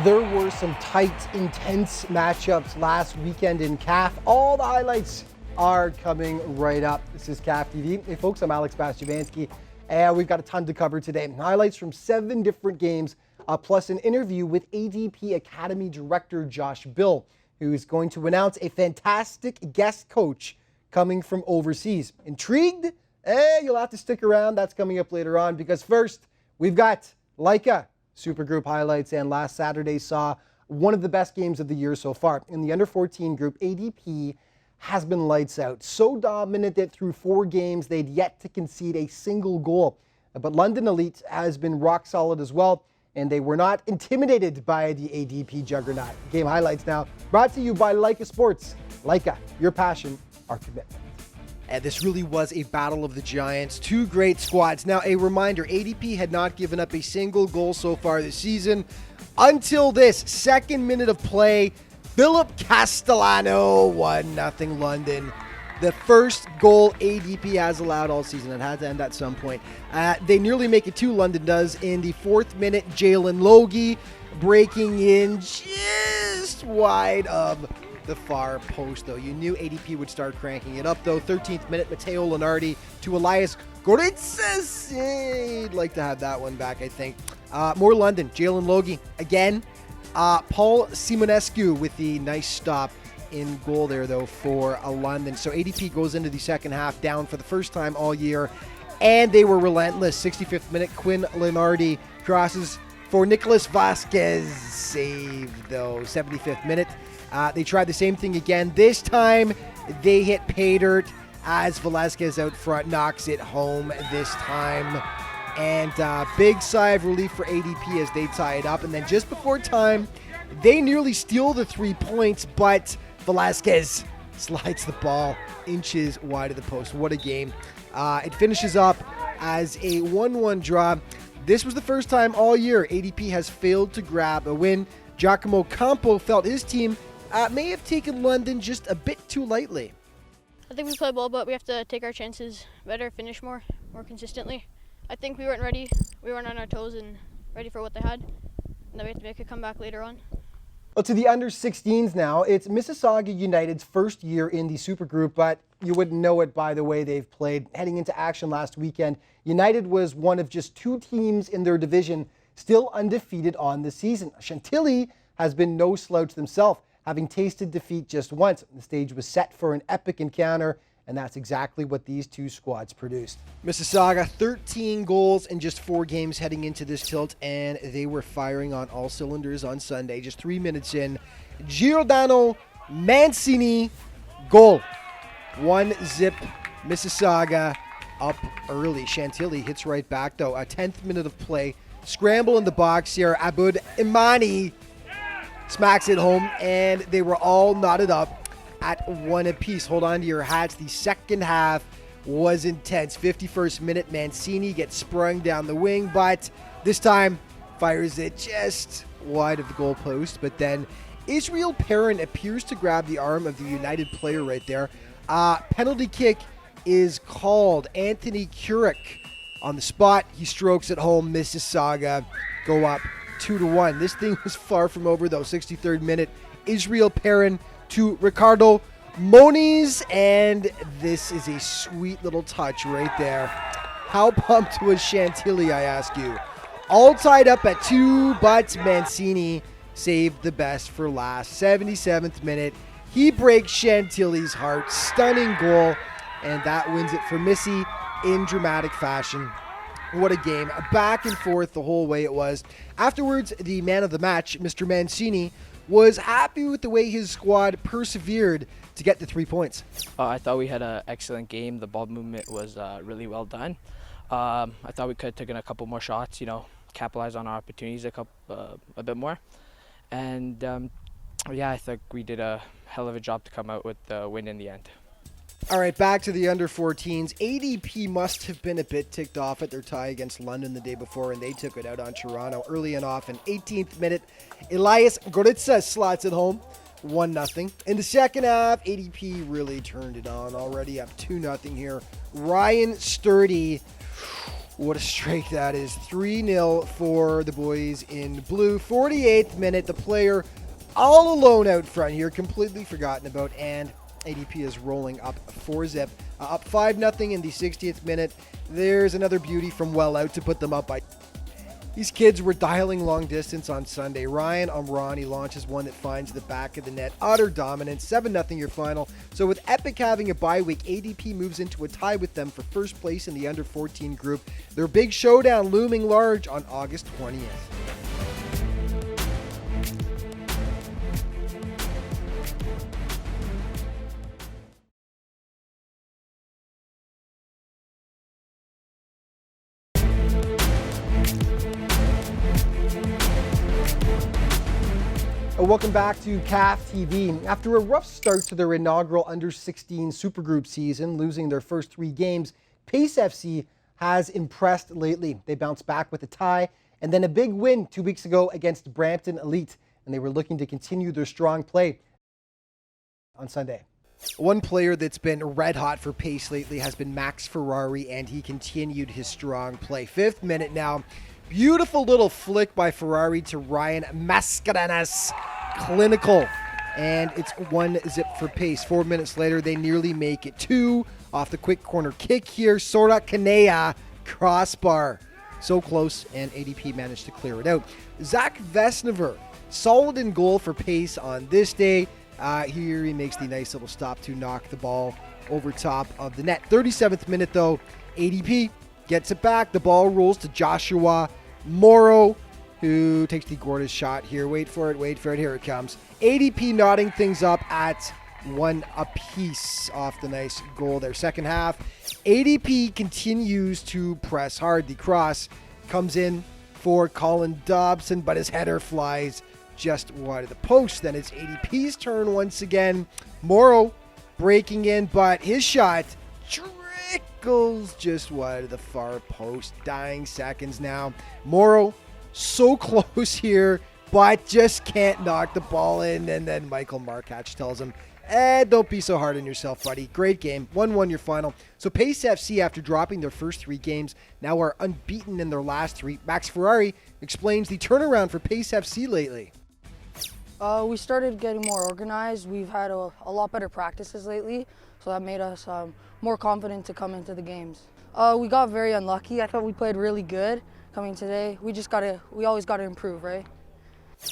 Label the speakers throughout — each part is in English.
Speaker 1: There were some tight, intense matchups last weekend in CAF. All the highlights are coming right up. This is CAF TV. Hey folks, I'm Alex Bastiavansky, and we've got a ton to cover today. Highlights from 7 different games, plus an interview with ADP Academy Director Josh Bill, who is going to announce a fantastic guest coach coming from overseas. Intrigued? You'll have to stick around. That's coming up later on, because first, we've got Leica Supergroup highlights, and last Saturday saw one of the best games of the year so far. In the under-14 group, ADP has been lights out. So dominant that through 4 games, they'd yet to concede a single goal. But London Elite has been rock solid as well, and they were not intimidated by the ADP juggernaut. Game highlights now, brought to you by Leica Sports. Leica, your passion, our commitment. And this really was a battle of the giants. 2 great squads. Now, a reminder, ADP had not given up a single goal so far this season until this second minute of play. Philip Castellano, 1-0 London. The first goal ADP has allowed all season. It had to end at some point. They nearly make it 2, London does. In the 4th minute, Jalen Logie breaking in just wide of the far post, though. You knew ADP would start cranking it up, though. 13th minute, Matteo Lenardi to Elias Gorizes. You'd like to have that one back, I think. More London. Jalen Logie again. Paul Simonescu with the nice stop in goal there, though, for London. So ADP goes into the second half down for the first time all year, and they were relentless. 65th minute, Quinn Lenardi crosses for Nicolas Vasquez. Save, though. 75th minute. They tried the same thing again. This time, they hit pay dirt as Velasquez out front knocks it home this time. And big sigh of relief for ADP as they tie it up. And then just before time, they nearly steal the 3 points, but Velasquez slides the ball inches wide of the post. What a game. It finishes up as a 1-1 draw. This was the first time all year ADP has failed to grab a win. Giacomo Campo felt his team may have taken London just a bit too lightly.
Speaker 2: I think we played well, but we have to take our chances better, finish more consistently. I think we weren't ready. We weren't on our toes and ready for what they had. And then we have to make a comeback later on.
Speaker 1: Well, to the under-16s now. It's Mississauga United's first year in the Supergroup, but you wouldn't know it by the way they've played. Heading into action last weekend, United was one of just 2 teams in their division still undefeated on the season. Chantilly has been no slouch themselves, having tasted defeat just once. The stage was set for an epic encounter, and that's exactly what these 2 squads produced. Mississauga, 13 goals in just 4 games heading into this tilt, and they were firing on all cylinders on Sunday. Just 3 minutes in, Giordano Mancini, goal. 1-0, Mississauga up early. Chantilly hits right back, though. A 10th minute of play. Scramble in the box here. Abud Imani smacks it home, and they were all knotted up at 1 apiece. Hold on to your hats. The second half was intense. 51st minute, Mancini gets sprung down the wing, but this time fires it just wide of the goalpost. But then Israel Perrin appears to grab the arm of the United player right there. Penalty kick is called. Anthony Kuric on the spot. He strokes it home. Mississauga go up 2-1. This thing was far from over, though. 63rd minute, Israel Perrin to Ricardo Moniz, and this is a sweet little touch right there. How pumped was Chantilly, I ask you? All tied up at 2, but Mancini saved the best for last. 77th minute, he breaks Chantilly's heart. Stunning goal, and that wins it for Missy in dramatic fashion. What a game. Back and forth the whole way it was. Afterwards, the man of the match, Mr. Mancini, was happy with the way his squad persevered to get the 3 points.
Speaker 3: I thought we had an excellent game. The ball movement was really well done. I thought we could have taken a couple more shots, capitalize on our opportunities a bit more. And yeah, I think we did a hell of a job to come out with the win in the end.
Speaker 1: All right, back to the under-14s. ADP must have been a bit ticked off at their tie against London the day before, and they took it out on Toronto early and often. 18th minute, Elias Goritza slots it home, 1-0. In the second half, ADP really turned it on, already up 2-0 here. Ryan Sturdy What a strike that is. 3-0 for the boys in blue. 48th minute, the player all alone out front here, completely forgotten about, and ADP is rolling up 4-zip. Up 5-0 in the 60th minute. There's another beauty from well out to put them up by. These kids were dialing long distance on Sunday. Ryan Amrani launches one that finds the back of the net. Utter dominance. 7-0 your final. So with Epic having a bye week, ADP moves into a tie with them for first place in the under 14 group. Their big showdown looming large on August 20th. Welcome back to CAF TV. After a rough start to their inaugural Under-16 Supergroup season, losing their first 3 games, Pace FC has impressed lately. They bounced back with a tie and then a big win 2 weeks ago against Brampton Elite, and they were looking to continue their strong play on Sunday. One player that's been red hot for Pace lately has been Max Ferrari, and he continued his strong play. 5th minute now. Beautiful little flick by Ferrari to Ryan Mascarenas. Clinical. And it's 1-zip for Pace. 4 minutes later, they nearly make it 2 off the quick corner kick here. Sora Kanea, crossbar. So close, and ADP managed to clear it out. Zach Vesnever, solid in goal for Pace on this day. Here he makes the nice little stop to knock the ball over top of the net. 37th minute, though, ADP gets it back. The ball rolls to Joshua Morrow, who takes the gorgeous shot here. Wait for it. Here it comes. ADP nodding things up at 1 apiece off the nice goal there. Second half, ADP continues to press hard. The cross comes in for Colin Dobson, but his header flies just wide of the post. Then it's ADP's turn once again. Morrow breaking in, but his shot trickles just wide of the far post. Dying seconds now. Morrow so close here, but just can't knock the ball in. And then Michael Markach tells him, don't be so hard on yourself, buddy. Great game. 1-1 your final. So Pace FC, after dropping their first 3 games, now are unbeaten in their last 3. Max Ferrari explains the turnaround for Pace FC lately.
Speaker 4: We started getting more organized. We've had a lot better practices lately, so that made us more confident to come into the games. We got very unlucky. I thought we played really good coming today. We always gotta improve, right?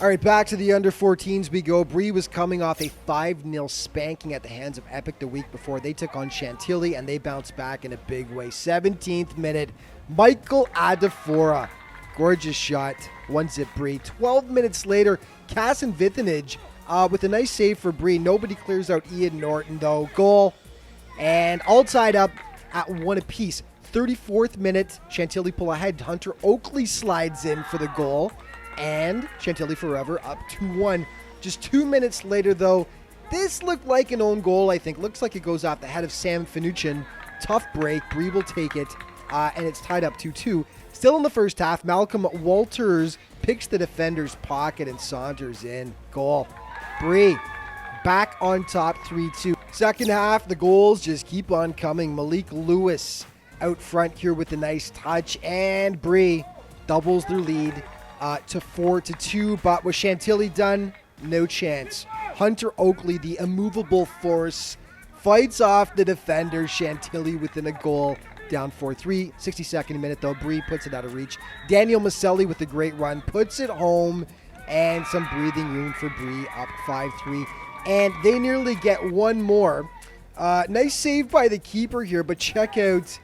Speaker 1: All right, back to the under-14s we go. Bree was coming off a 5-0 spanking at the hands of Epic the week before. They took on Chantilly, and they bounced back in a big way. 17th minute, Michael Adefora. Gorgeous shot. 1-zip Bree. 12 minutes later, Cass and Vithenage with a nice save for Bree. Nobody clears out Ian Norton, though. Goal. And all tied up at 1 apiece. 34th minute, Chantilly pull ahead. Hunter Oakley slides in for the goal. And Chantilly forever up 2-1. Just 2 minutes later, though, this looked like an own goal, I think. Looks like it goes off the head of Sam Finuchin. Tough break. Bree will take it. And it's tied up 2-2. Still in the first half, Malcolm Walters picks the defender's pocket and saunters in. Goal. Bree back on top 3-2. Second half, the goals just keep on coming. Malik Lewis out front here with a nice touch. And Bree doubles their lead to 4-2. But with Chantilly done, no chance. Hunter Oakley, the immovable force, fights off the defender. Chantilly within a goal. Down 4-3. 62nd minute, though. Bree puts it out of reach. Daniel Maselli with a great run. Puts it home. And some breathing room for Bree, up 5-3. And they nearly get one more. Nice save by the keeper here, but check out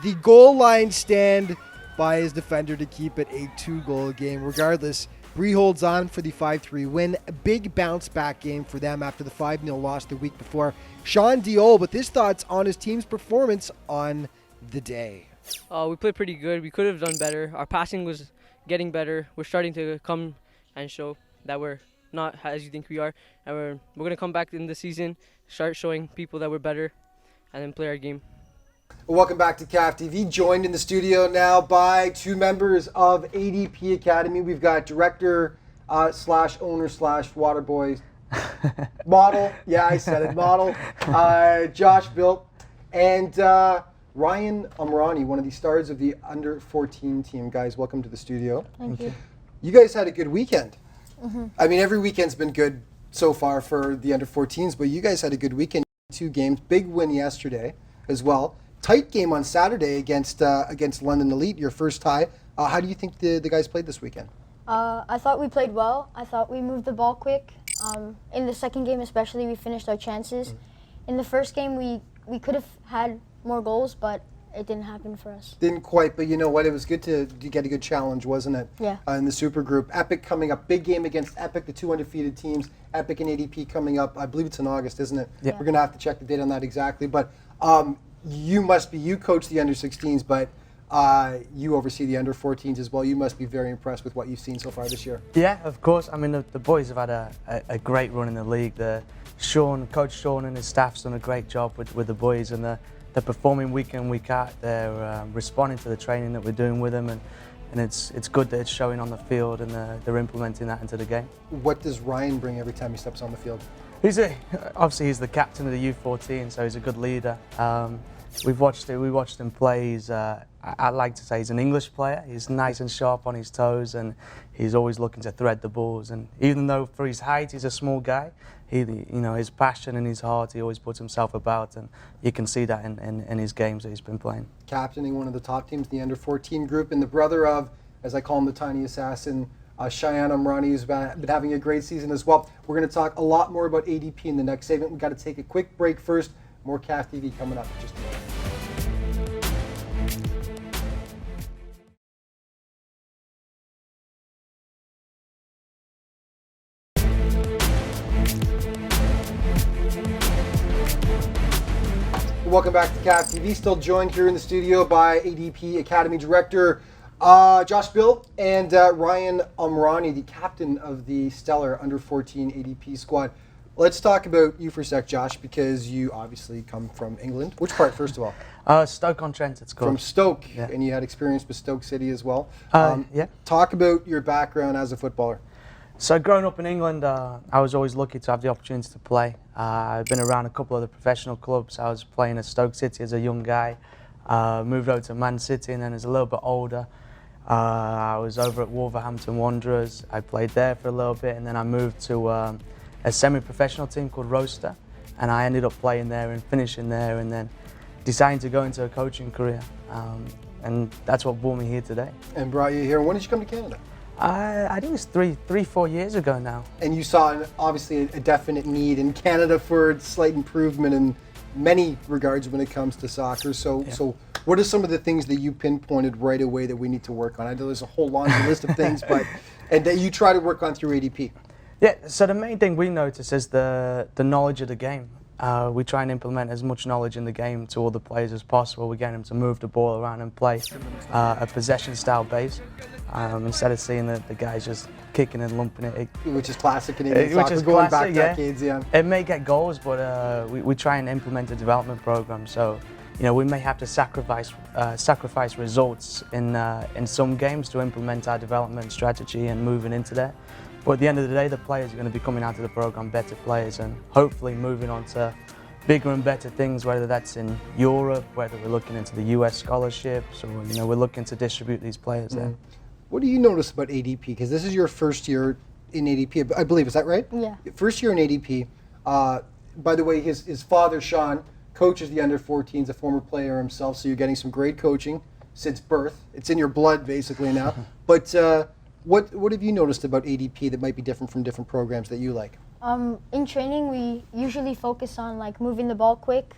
Speaker 1: the goal line stand by his defender to keep it a 2-goal game. Regardless, Bree holds on for the 5-3 win. A big bounce back game for them after the 5-0 loss the week before. Sean Diol with his thoughts on his team's performance on the day.
Speaker 5: We played pretty good. We could have done better. Our passing was getting better. We're starting to come and show that we're not as you think we are. And we're going to come back in the season, start showing people that we're better, and then play our game.
Speaker 1: Welcome back to CAF TV. Joined in the studio now by 2 members of ADP Academy. We've got director slash owner slash water boy model. Yeah, I said it. Model. Josh Built. And Ryan Umrani, one of the stars of the under-14 team. Guys, welcome to the studio.
Speaker 2: Thank you.
Speaker 1: You guys had a good weekend. I mean, every weekend's been good so far for the under-14s, but you guys had a good weekend. 2 games, big win yesterday as well. Tight game on Saturday against London Elite, your first tie. How do you think the guys played this weekend?
Speaker 6: I thought we played well. I thought we moved the ball quick. In the second game especially, we finished our chances. In the first game, we could have had more goals, but it didn't happen for us.
Speaker 1: Didn't quite, but you know what? It was good to get a good challenge, wasn't it?
Speaker 6: Yeah.
Speaker 1: In the super group. Epic coming up. Big game against Epic, the 2 undefeated teams. Epic and ADP coming up. I believe it's in August, isn't it?
Speaker 7: Yeah.
Speaker 1: We're going to have to check the date on that exactly. But you coach the under-16s, but you oversee the under-14s as well. You must be very impressed with what you've seen so far this year.
Speaker 7: Yeah, of course. I mean, the boys have had a great run in the league. Coach Sean and his staff's done a great job with the boys, and they're performing week in, week out. They're responding to the training that we're doing with them, and it's good that it's showing on the field, and they're implementing that into the game.
Speaker 1: What does Ryan bring every time he steps on the field?
Speaker 7: Obviously he's the captain of the U14, so he's a good leader. We watched him play. I'd like to say he's an English player. He's nice and sharp on his toes, and he's always looking to thread the balls. And even though for his height he's a small guy, his passion and his heart, he always puts himself about, and you can see that in his games that he's been playing.
Speaker 1: Captaining one of the top teams in the under-14 group, and the brother of, as I call him, the tiny assassin, Cheyenne Umrani, who's been having a great season as well. We're going to talk a lot more about ADP in the next segment. We've got to take a quick break first. More CAF TV coming up in just a minute. Welcome back to CAF TV. Still joined here in the studio by ADP Academy Director Josh Bill and Ryan Umrani, the captain of the stellar under-14 ADP squad. Let's talk about you for a sec, Josh, because you obviously come from England. Which part, first of all?
Speaker 7: Stoke-on-Trent, it's called.
Speaker 1: From Stoke,
Speaker 7: Yeah.
Speaker 1: and you had experience with Stoke City as well.
Speaker 7: Yeah.
Speaker 1: Talk about your background as a footballer.
Speaker 7: So growing up in England, I was always lucky to have the opportunity to play. I've been around a couple of the professional clubs. I was playing at Stoke City as a young guy, moved over to Man City, and then as a little bit older, I was over at Wolverhampton Wanderers. I played there for a little bit, and then I moved to a semi-professional team called Roster, and I ended up playing there and finishing there, and then deciding to go into a coaching career. And that's what brought me here today.
Speaker 1: And brought you here. When did you come to Canada?
Speaker 7: I think it was 4 years ago now.
Speaker 1: And you saw obviously a definite need in Canada for slight improvement in many regards when it comes to soccer. So,
Speaker 7: Yeah.
Speaker 1: so what are some of the things that you pinpointed right away that we need to work on? I know there's a whole laundry list of things, but and that you try to work on through ADP.
Speaker 7: Yeah, so the main thing we notice is the knowledge of the game. We try and implement as much knowledge in the game to all the players as possible. We get them to move the ball around and play a possession-style base instead of seeing the guys just kicking and lumping it.
Speaker 1: Which is classic in English
Speaker 7: Which
Speaker 1: soccer,
Speaker 7: is
Speaker 1: going
Speaker 7: classic,
Speaker 1: back
Speaker 7: yeah.
Speaker 1: decades, yeah.
Speaker 7: It may get goals, but we try and implement a development program. So, we may have to sacrifice results in some games to implement our development strategy and moving into that. But at the end of the day, the players are going to be coming out of the program better players and hopefully moving on to bigger and better things, whether that's in Europe, whether we're looking into the US scholarships, or we're looking to distribute these players there.
Speaker 1: What do you notice about ADP? Because this is your first year in ADP, I believe, is that right?
Speaker 6: Yeah.
Speaker 1: First year in ADP. By the way, his father, Sean, coaches the under-14s, a former player himself, so you're getting some great coaching since birth. It's in your blood, basically, now. But what have you noticed about ADP that might be different from different programs that you like?
Speaker 6: In training, we usually focus on moving the ball quick.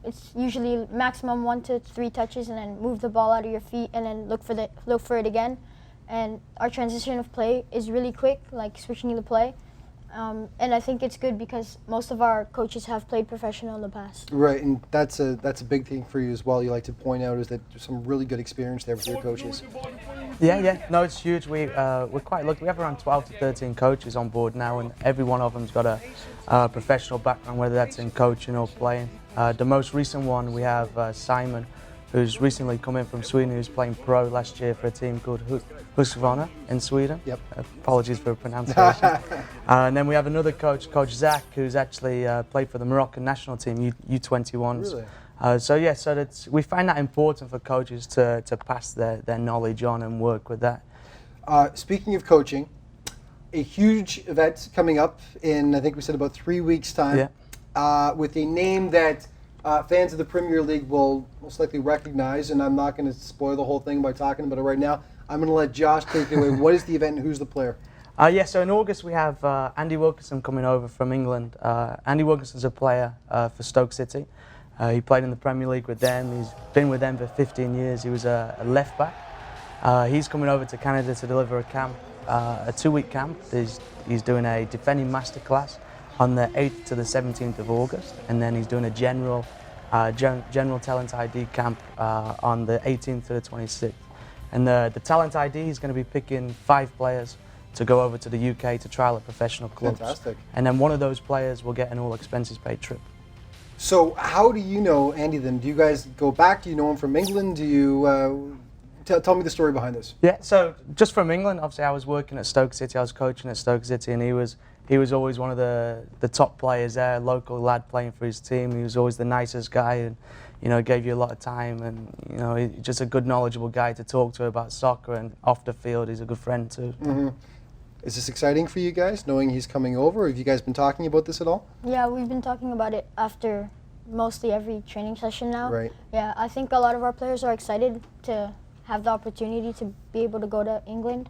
Speaker 6: It's usually maximum 1 to 3 touches, and then move the ball out of your feet, and then look for it again. And our transition of play is really quick, like switching the play. And I think it's good because most of our coaches have played professional in the past.
Speaker 1: Right, and that's a big thing for you as well. You like to point out is that there's some really good experience there with your coaches.
Speaker 7: Yeah. No, it's huge. We're quite lucky. We have around 12 to 13 coaches on board now, and every one of them's got a professional background, whether that's in coaching or playing. The most recent one, we have Simon, who's recently come in from Sweden, who's playing pro last year for a team called Husqvarna in Sweden.
Speaker 1: Yep.
Speaker 7: Apologies for pronunciation. And then we have another coach, Coach Zach, who's actually played for the Moroccan national team, U21s.
Speaker 1: Really?
Speaker 7: So we find that important for coaches to pass their knowledge on and work with that.
Speaker 1: Speaking of coaching, a huge event coming up in, I think we said about 3 weeks' time, with a name that fans of the Premier League will most likely recognize, and I'm not going to spoil the whole thing by talking about it right now. I'm going to let Josh take it away. What is the event and who's the player?
Speaker 7: So in August we have Andy Wilkinson coming over from England. Andy Wilkinson's a player for Stoke City. He played in the Premier League with them. He's been with them for 15 years. He was a left back. He's coming over to Canada to deliver a camp, a 2-week camp. He's doing a defending masterclass on the 8th to the 17th of August, and then he's doing a general talent ID camp on the 18th to the 26th. And the talent ID is going to be picking 5 players to go over to the UK to trial at professional clubs.
Speaker 1: Fantastic.
Speaker 7: And then one of those players will get an all expenses paid trip.
Speaker 1: So how do you know Andy then? Do you guys go back? Do you know him from England? Do you tell me the story behind this?
Speaker 7: Yeah, so just from England, obviously I was working at Stoke City, I was coaching at Stoke City, and he was always one of the top players there, local lad playing for his team. He was always the nicest guy, and gave you a lot of time, and he's just a good, knowledgeable guy to talk to about soccer, and off the field he's a good friend too.
Speaker 1: Mm-hmm. Is this exciting for you guys, knowing he's coming over? Have you guys been talking about this at all?
Speaker 6: Yeah, we've been talking about it after mostly every training session now.
Speaker 1: Right.
Speaker 6: Yeah, I think a lot of our players are excited to have the opportunity to be able to go to England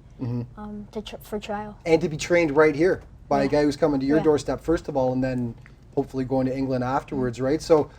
Speaker 6: for trial.
Speaker 1: And to be trained right here by a guy who's coming to your
Speaker 6: Yeah.
Speaker 1: doorstep first of all, and then hopefully going to England afterwards, right? So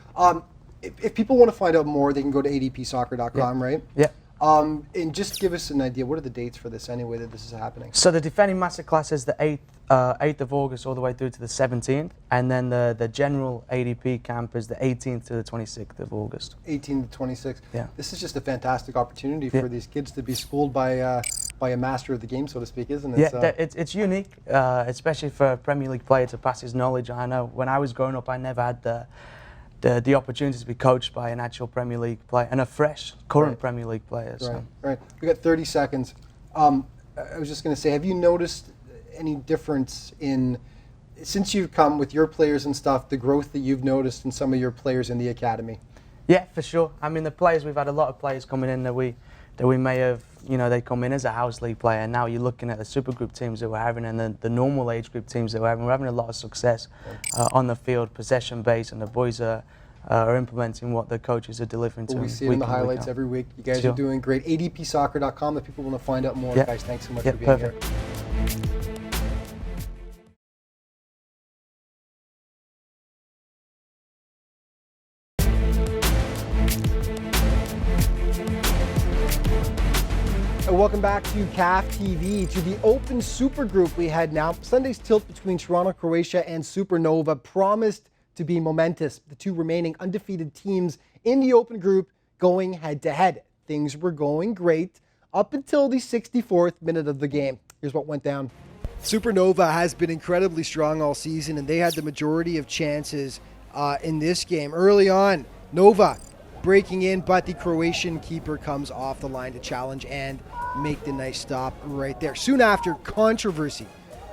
Speaker 1: if people want to find out more, they can go to adpsoccer.com, right?
Speaker 7: Yeah.
Speaker 1: And just give us an idea, what are the dates for this anyway that this is happening?
Speaker 7: So the defending masterclass is the 8th of August all the way through to the 17th, and then the general ADP camp is the 18th to the 26th of August.
Speaker 1: 18 to 26.
Speaker 7: Yeah.
Speaker 1: This is just a fantastic opportunity for these kids to be schooled by a master of the game, so to speak, isn't it?
Speaker 7: Yeah, it's unique, especially for a Premier League player to pass his knowledge. I know when I was growing up, I never had the opportunity to be coached by an actual Premier League player and a fresh current Premier League player. So.
Speaker 1: Right. We got 30 seconds. I was just going to say, have you noticed any difference since you've come with your players and stuff, the growth that you've noticed in some of your players in the academy?
Speaker 7: Yeah, for sure. I mean, we've had a lot of players coming in that we may have, they come in as a house league player, and now you're looking at the supergroup teams that we're having and the normal age group teams that we're having a lot of success on the field, possession based, and the boys are implementing what the coaches are delivering to them.
Speaker 1: We see it in the highlights every week. You guys are doing great. adpsoccer.com if people want to find out more. Guys, thanks so much for being here. Welcome back to CAF TV, to the open super group we had now. Sunday's tilt between Toronto, Croatia and Supernova promised to be momentous. The two remaining undefeated teams in the open group going head-to-head. Things were going great up until the 64th minute of the game. Here's what went down. Supernova has been incredibly strong all season, and they had the majority of chances in this game. Early on, Nova breaking in, but the Croatian keeper comes off the line to challenge and make the nice stop right there. Soon after, controversy.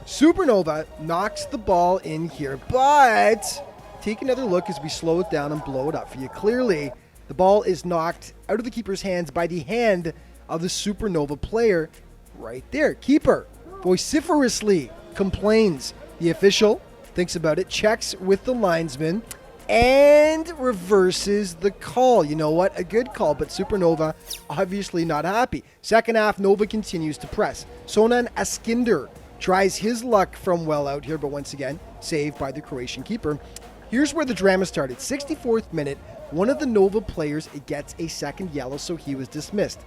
Speaker 1: Supernova knocks the ball in here, but take another look as we slow it down and blow it up for you. Clearly, the ball is knocked out of the keeper's hands by the hand of the Supernova player right there. Keeper vociferously complains. The official thinks about it, checks with the linesman, and reverses the call. You know what? A good call, but Supernova obviously not happy. Second half, Nova continues to press. Sonan Askinder tries his luck from well out here, but once again, saved by the Croatian keeper. Here's where the drama started. 64th minute, one of the Nova players gets a second yellow, so he was dismissed.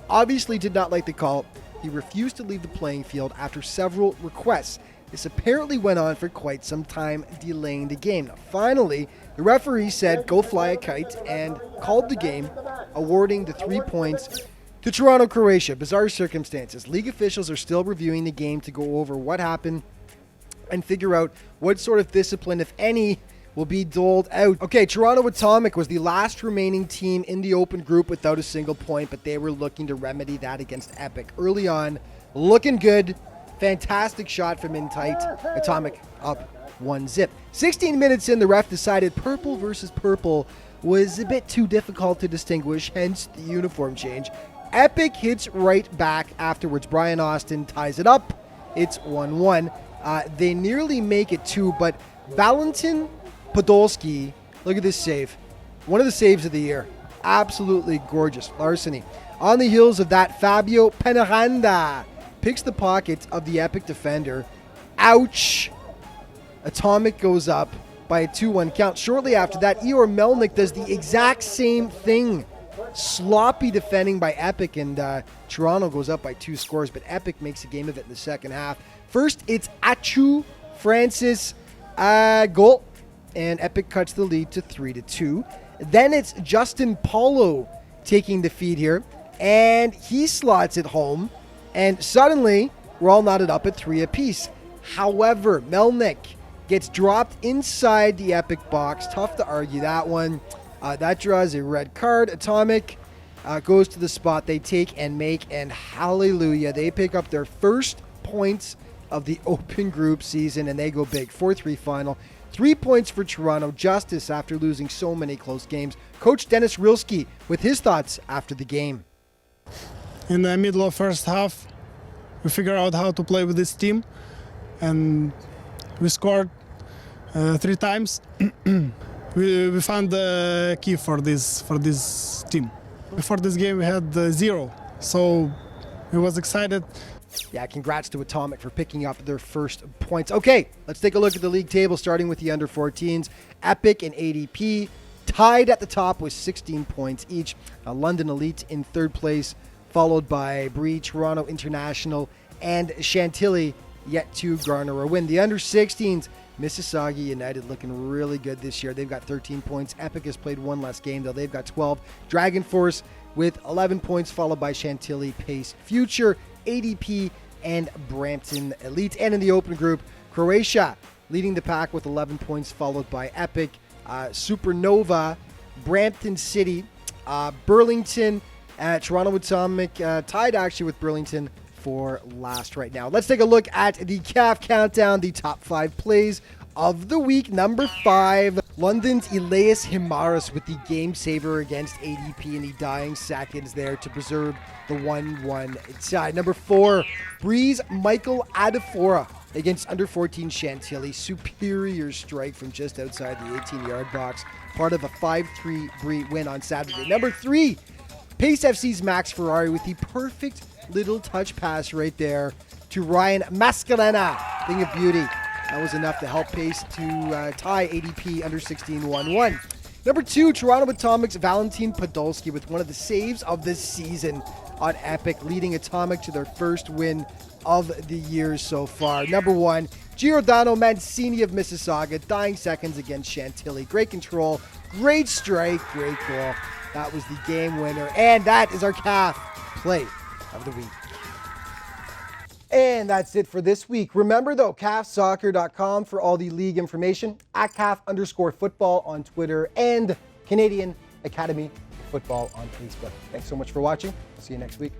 Speaker 1: Obviously did not like the call. He refused to leave the playing field after several requests. This apparently went on for quite some time, delaying the game. Now, finally, the referee said, go fly a kite, and called the game, awarding the 3 points to Toronto, Croatia. Bizarre circumstances. League officials are still reviewing the game to go over what happened and figure out what sort of discipline, if any, will be doled out. Okay, Toronto Atomic was the last remaining team in the open group without a single point, but they were looking to remedy that against Epic. Early on, looking good. Fantastic shot from in tight. Atomic up 1-0. 16 minutes in, the ref decided purple versus purple was a bit too difficult to distinguish, hence the uniform change. Epic hits right back afterwards. Brian Austin ties it up. It's 1-1. They nearly make it 2, but Valentin Podolski, look at this save. One of the saves of the year. Absolutely gorgeous. Larceny. On the heels of that, Fabio Penaranda picks the pocket of the Epic defender. Ouch. Atomic goes up by a 2-1 count. Shortly after that, Eor Melnick does the exact same thing. Sloppy defending by Epic, and Toronto goes up by 2 scores, but Epic makes a game of it in the second half. First, it's Achu Francis goal, and Epic cuts the lead to 3-2. Then it's Justin Paulo taking the feed here, and he slots it home, and suddenly we're all knotted up at 3 apiece. However, Melnick gets dropped inside the Epic box. Tough to argue that one. That draws a red card. Atomic goes to the spot they take and make, and hallelujah, they pick up their first points of the open group season, and they go big. 4-3 final. 3 points for Toronto. Justice after losing so many close games. Coach Dennis Rilski with his thoughts after the game.
Speaker 8: In the middle of first half, we figured out how to play with this team, and we scored 3 times. We found the key for this team. Before this game, we had 0, so we was excited.
Speaker 1: Yeah, congrats to Atomic for picking up their first points. Okay, let's take a look at the league table, starting with the under-14s. Epic and ADP tied at the top with 16 points each. London Elite in third place, followed by Bree, Toronto International, and Chantilly yet to garner a win. The under-16s, Mississauga United looking really good this year. They've got 13 points. Epic has played 1 less game, though. They've got 12. Dragon Force with 11 points, followed by Chantilly, Pace, Future, ADP, and Brampton Elite. And in the open group, Croatia leading the pack with 11 points, followed by Epic, Supernova, Brampton City, Burlington, Toronto Atomic, tied actually with Burlington for last right now. Let's take a look at the CAF countdown, the top 5 plays of the week. Number 5, London's Elias Himaris with the game saver against ADP in the dying seconds there to preserve the 1-1 tie. Number 4, Breeze Michael Adafora against under 14 Chantilly. Superior strike from just outside the 18-yard box. Part of a 5-3 Bree win on Saturday. Number 3, Pace FC's Max Ferrari with the perfect little touch pass right there to Ryan Mascalena. Thing of beauty. That was enough to help Pace to tie ADP under 16 1-1. Number 2, Toronto Atomic's Valentin Podolski with one of the saves of the season on Epic, leading Atomic to their first win of the year so far. Number 1, Giordano Mancini of Mississauga, dying seconds against Chantilly. Great control, great strike, great goal. That was the game winner. And that is our CAF play of the week. And that's it for this week. Remember though, CAFsoccer.com for all the league information, at CAF_football on Twitter, and Canadian Academy Football on Facebook. Thanks so much for watching. I'll see you next week.